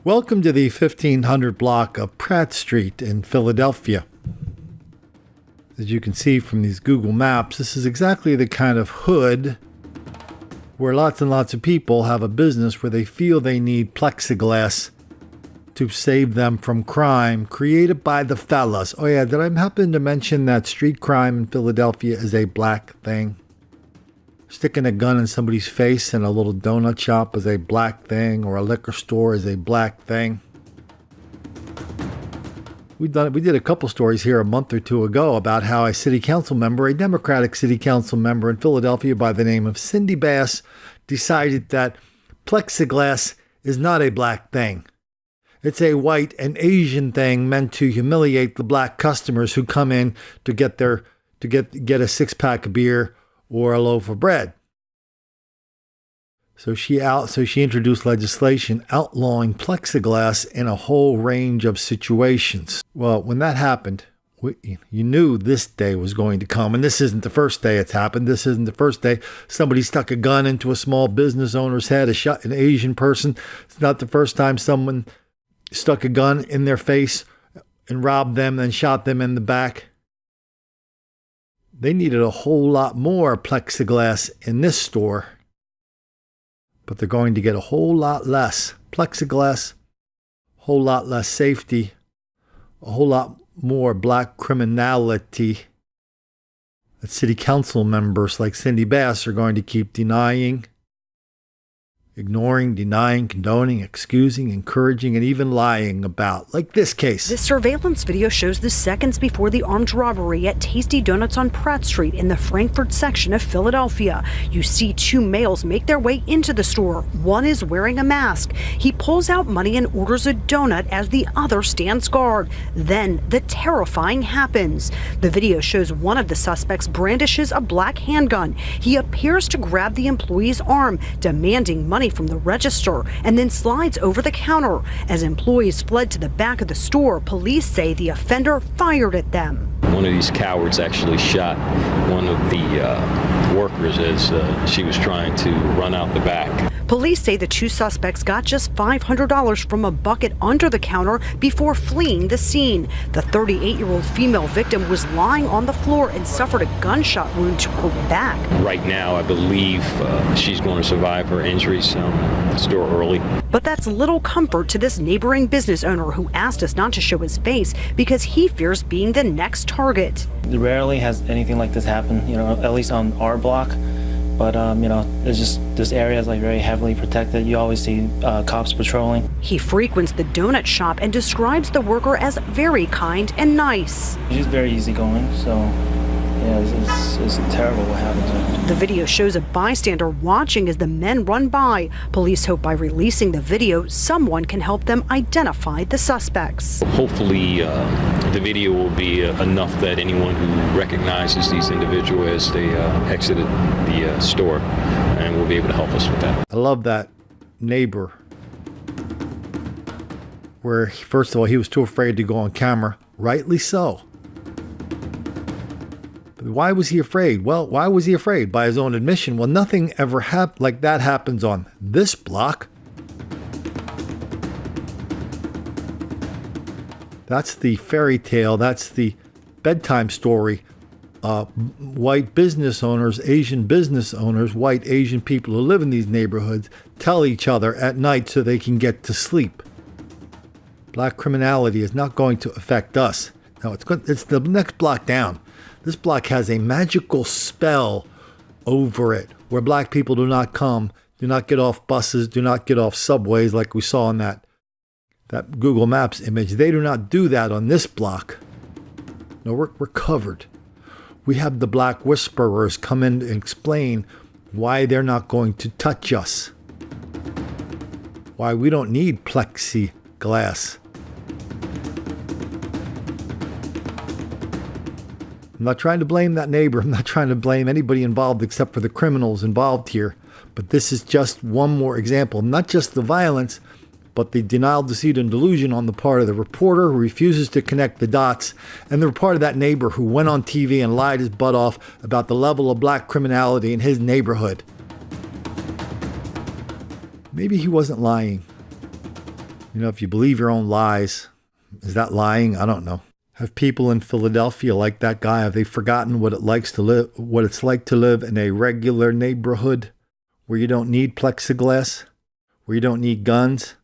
Welcome to the 1500 block of Pratt Street in Philadelphia. As you can see from these Google Maps, this is exactly the kind of hood where lots and lots of people have a business where they feel they need plexiglass to save them from crime created by the fellas. Oh yeah, did I happen to mention that street crime in Philadelphia is a black thing? Sticking a gun in somebody's face in a little donut shop is a black thing, or a liquor store is a black thing. We did a couple stories here a month or two ago about how a city council member, a Democratic city council member in Philadelphia by the name of Cindy Bass, decided that plexiglass is not a black thing. It's a white and Asian thing meant to humiliate the black customers who come in to get a six-pack of beer or a loaf of bread. So she introduced legislation outlawing plexiglass in a whole range of situations. Well, when that happened, you knew this day was going to come, and this isn't the first day it's happened. This isn't the first day somebody stuck a gun into a small business owner's head, shot an Asian person. It's not the first time someone stuck a gun in their face and robbed them and shot them in the back. They needed a whole lot more plexiglass in this store, but they're going to get a whole lot less plexiglass, a whole lot less safety, a whole lot more black criminality that city council members like Cindy Bass are going to keep denying, ignoring, denying, condoning, excusing, encouraging, and even lying about, like this case. This surveillance video shows the seconds before the armed robbery at Tasty Donuts on Pratt Street in the Frankfurt section of Philadelphia. You see two males make their way into the store. One is wearing a mask. He pulls out money and orders a donut as the other stands guard. Then the terrifying happens. The video shows one of the suspects brandishes a black handgun. He appears to grab the employee's arm, demanding money from the register, and then slides over the counter. As employees fled to the back of the store, police say the offender fired at them. One of these cowards actually shot one of the workers as she was trying to run out the back. Police say the two suspects got just $500 from a bucket under the counter before fleeing the scene. The 38-year-old female victim was lying on the floor and suffered a gunshot wound to her back. Right now, I believe she's going to survive her injuries the store early. But that's little comfort to this neighboring business owner who asked us not to show his face because he fears being the next target. Rarely has anything like this happen, at least on our block. But, it's just, this area is very heavily protected. You always see cops patrolling. He frequents the donut shop and describes the worker as very kind and nice. She's very easygoing, so yeah, it's terrible what happened to her. The video shows a bystander watching as the men run by. Police hope by releasing the video, someone can help them identify the suspects. Hopefully, the video will be enough that anyone who recognizes these individuals as they exited the store and will be able to help us with that. I love that neighbor where, first of all, he was too afraid to go on camera. Rightly so. But why was he afraid? Well, why was he afraid? By his own admission. Well, nothing ever like that happens on this block. That's the fairy tale. That's the bedtime story. White business owners, Asian business owners, white Asian people who live in these neighborhoods tell each other at night so they can get to sleep. Black criminality is not going to affect us. No, it's the next block down. This block has a magical spell over it where black people do not get off buses, do not get off subways like we saw in that Google Maps image. They do not do that on this block. No, we're covered. We have the black whisperers come in and explain why they're not going to touch us. Why we don't need plexiglass. I'm not trying to blame that neighbor. I'm not trying to blame anybody involved except for the criminals involved here. But this is just one more example. Not just the violence, but the denial, deceit, and delusion on the part of the reporter who refuses to connect the dots, and the part of that neighbor who went on TV and lied his butt off about the level of black criminality in his neighborhood. Maybe he wasn't lying. You know, if you believe your own lies, is that lying? I don't know. Have people in Philadelphia like that guy, have they forgotten what it's like to live in a regular neighborhood where you don't need plexiglass, where you don't need guns,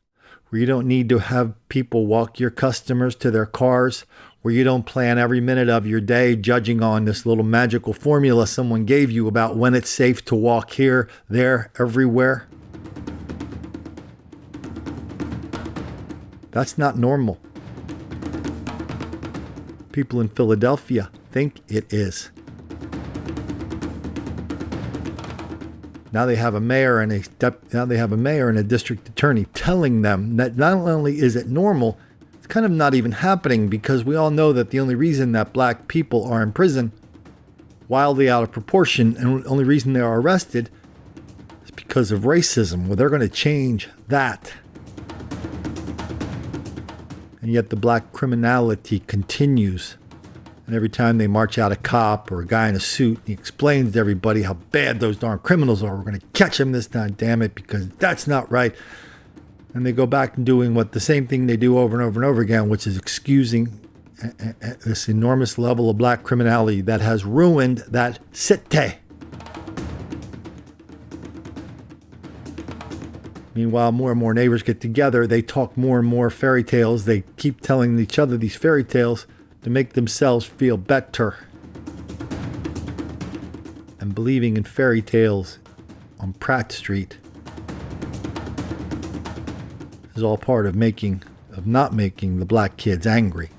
where you don't need to have people walk your customers to their cars, where you don't plan every minute of your day judging on this little magical formula someone gave you about when it's safe to walk here, there, everywhere? That's not normal. People in Philadelphia think it is. Now they have a mayor and a district attorney telling them that not only is it normal, it's kind of not even happening, because we all know that the only reason that black people are in prison, wildly out of proportion, and the only reason they are arrested is because of racism. Well, they're going to change that. And yet the black criminality continues. And every time they march out a cop or a guy in a suit, he explains to everybody how bad those darn criminals are. We're going to catch them this time, damn it, because that's not right. And they go back and doing the same thing they do over and over and over again, which is excusing this enormous level of black criminality that has ruined that city. Meanwhile, more and more neighbors get together. They talk more and more fairy tales. They keep telling each other these fairy tales to make themselves feel better. And believing in fairy tales on Pratt Street is all part of not making the black kids angry.